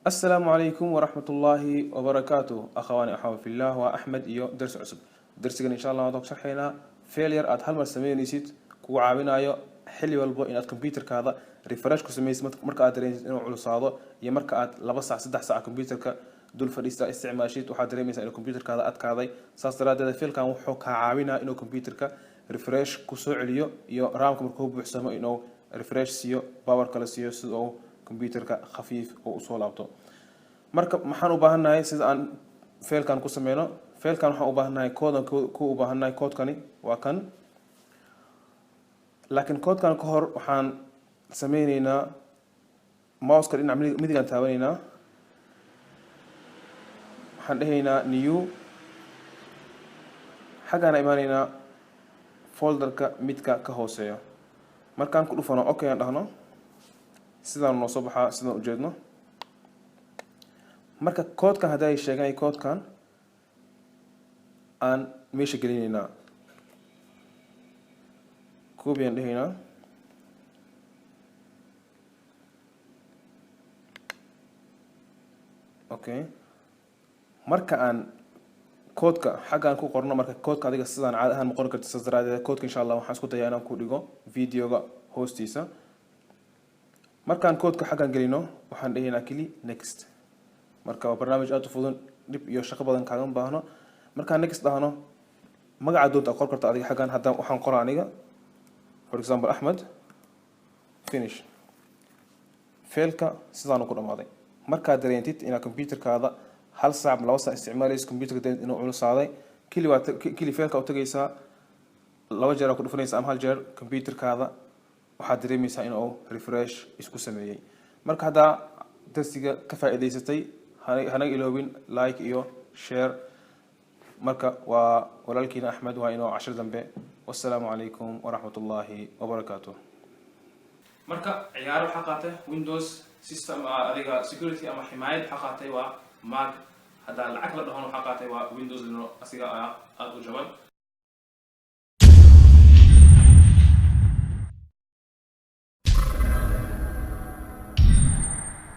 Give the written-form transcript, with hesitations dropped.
السلام عليكم ورحمة الله وبركاته أخواني أحباب في الله وأحمد إيو درس عصب درسنا إن شاء الله هذا شرحنا failure أد هل مرسمين نسيت كو عابنا أيو حلي والبو إن أد كمبيوتر كهذا ريفرش كسميس مركا أد رين إنه على صعدة يا مركا أد لبس ساعة 6 ساعة كمبيوتر دول فريستا استعمال شيت وحد رين مثلا الكمبيوتر كهذا أد كهذا صار هذا فيل كان وحوك عابنا إنه كمبيوتر ريفرش كسوع اليو يو رام كمركوب بحسمه إنه ريفرش سيو باور كلاسيو سو كمبيوتر خفيف أو أصول أوتو marka maxaan u baahanahay sida aan failkan ku sameeyno failkan waxaan u baahanahay code ku u baahanahay code-kani waa kan laakiin code-kan ka hor waxaan sameynaynaa mouse-ka dhinaca midigan taabanaynaa waxaan dhahaynaa new xaggaan imaanaynaa folderka midka ka hooseeyo markaan ku dhufano okay aan dhahno sidaan noo soo baxaa sidaan u jeedno marka code-kan haddii ay sheeganay code-kan aan meesha gelinaynaa copy aan dhahaynaa okay marka aan code-ka xaggaan ku qorno marka code-ka adiga sidaan caadi ahaan ma qori kartid sidaas daraadeed code-ka insha Allah waxaan isku dayaa inaan ku dhigo video-ga hoostiisa markaan code-ka xaggaan gelino waxaan dhahaynaa kili next marka waa barnaamij aad u fudud dib iyo shaqo badan kaaga baahno marka next dhahno magaca doonta qor karta adiga xagan hadaan waxaan qoraa aniga for example Ahmed finish failka sidaan ku dhamaaday marka dareentid ina computerkaada hal saac laba saac isticmaalayso computerka inuu culusaaday kili failka u tagaysaa laba jeer ku dhufanaysaa ama hal jeer computerkaada waxaad dareemaysaa inuu refresh isku sameeyay marka hada darsiga ka faa'iideysatay hana iloobin like iyo share marka waa walaalkiina Ahmed waa inoo 10 dambe wassalaamu calaykum waraxmatullaahi wabarakaatuh marka ciyaar waxa qaatay Windows system adiga security ama himaayad waxa qaatay waa Mac hada lacag la dhaho waxa qaatay waa Windows asiga aad u jaban